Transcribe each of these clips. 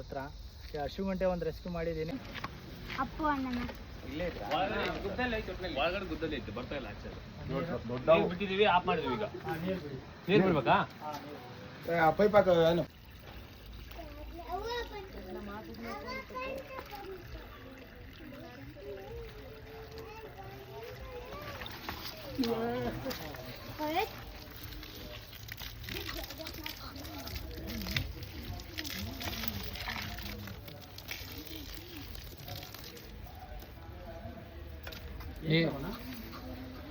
ಹತ್ರ. ಅರ್ಶಿಗುಂಟೆ ಒಂದು ರೆಸ್ಕ್ಯೂ ಮಾಡಿದ್ದೀನಿ. ಅಪ್ಪು ಅಣ್ಣನ ಇಲ್ಲೇ ಇದ್ರಾ? ಒಳಗಡೆ ಗುದ್ದಲಿ ಐತೆ, ಬರ್ತಾ ಇಲ್ಲ ಆಕ್ಚುಲಿ. ದೊಡ್ಡ ನೀರು ಬಿಟ್ಟಿದೀವಿ, ಆಫ್ ಮಾಡಿದೀವಿ ಈಗ. ನೀರು ಬಿಡ್ಬೇಕಾ? ಪೈಪ್ ಹಾಕ ಏನು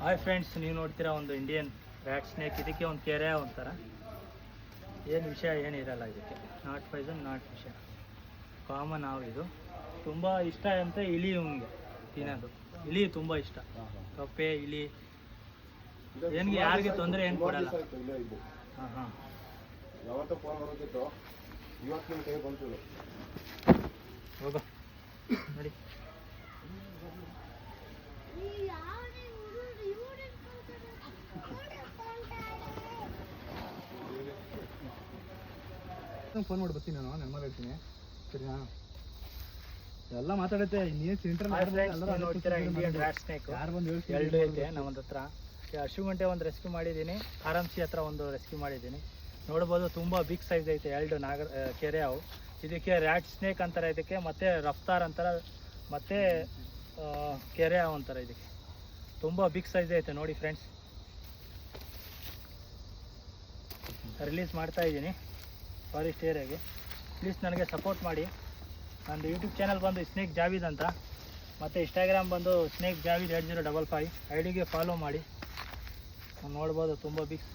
ಹಾಯ್ ಫ್ರೆಂಡ್ಸ್, ನೀವು ನೋಡ್ತೀರಾ ಒಂದು ಇಂಡಿಯನ್ ರ್ಯಾಟ್ ಸ್ನೇಕ್. ಇದಕ್ಕೆ ಒಂದು ಕೆರೆ ಒಂಥರ ಏನು ವಿಷಯ ಏನಿರಲ್ಲ ಇದಕ್ಕೆ. ನಾಟ್ ಪಾಯ್ಸನ್, ನಾಟ್ ವಿಷಯ, ಕಾಮನ್ ಹಾವು ಇದು. ತುಂಬ ಇಷ್ಟ ಅಂತ ಇಲಿ ಇವನಿಗೆ ತಿನ್ನೋದು. ಇಲಿ ತುಂಬ ಇಷ್ಟ. ಕಪ್ಪೆ, ಇಲಿ ಏನಿಗೆ ಯಾರಿಗೆ ತೊಂದರೆ ಏನು ಕೊಡಲ್ಲ. ಹಾಂ ಹಾಂ, ಯಾವತ್ತೋ ಫೋನ್ ಬರೋದಿತ್ತು, ಇವತ್ತು ನಿಮ್ಮ ಕೈ ಬಂತು. ಹೋಗೋ ನೋಡಿ. ಫೋನ್ ಮಾಡಿ ಬರ್ತೀನಿ ನಾನು, ನೆನ್ಮಾರ್ ಹೇಳ್ತೀನಿ. ಸರಿನಾ? ಎಲ್ಲ ಮಾತಾಡುತ್ತೆ. ನೋಡ್ತೀರಾ ಇಂಡಿಯನ್ ರ್ಯಾಟ್ ಸ್ನೇಕ್ ಯಾರು ಬಂದು ಎರಡು ಐತೆ ನಮ್ಮ ಹತ್ರ. ಅರ್ಶಿಗುಂಟೆ ಒಂದು ರೆಸ್ಕ್ಯೂ ಮಾಡಿದ್ದೀನಿ. ಆರಾಮ್ಸಿ ಹತ್ರ ಒಂದು ರೆಸ್ಕ್ಯೂ ಮಾಡಿದ್ದೀನಿ. ನೋಡ್ಬೋದು, ತುಂಬ ಬಿಗ್ ಸೈಜ್ ಐತೆ. ಎರಡು ಕೆರೆ ಅವು. ಇದಕ್ಕೆ ರ್ಯಾಟ್ ಸ್ನೇಕ್ ಅಂತಾರೆ ಇದಕ್ಕೆ, ಮತ್ತು ರಫ್ತಾರ್ ಅಂತಾರೆ, ಮತ್ತು ಕೆರೆ ಹಾವು ಅಂತಾರೆ ಇದಕ್ಕೆ. ತುಂಬ ಬಿಗ್ ಸೈಜ್ ಐತೆ ನೋಡಿ ಫ್ರೆಂಡ್ಸ್. ರಿಲೀಸ್ ಮಾಡ್ತಾ ಇದ್ದೀನಿ ಫಾರೆಸ್ಟ್ ಏರಿಯಾಗೆ. ಪ್ಲೀಸ್ ನನಗೆ ಸಪೋರ್ಟ್ ಮಾಡಿ. ನಂದು ಯೂಟ್ಯೂಬ್ ಚಾನಲ್ ಬಂದು ಸ್ನೇಕ್ ಜಾವೀದ್ ಅಂತ, ಮತ್ತು ಇನ್ಸ್ಟಾಗ್ರಾಮ್ ಬಂದು ಸ್ನೇಕ್ ಜಾವೀದ್ 8055 ಐಡಿಗೆ ಫಾಲೋ ಮಾಡಿ. ನೋಡ್ಬೋದು ತುಂಬ ಬಿಗ್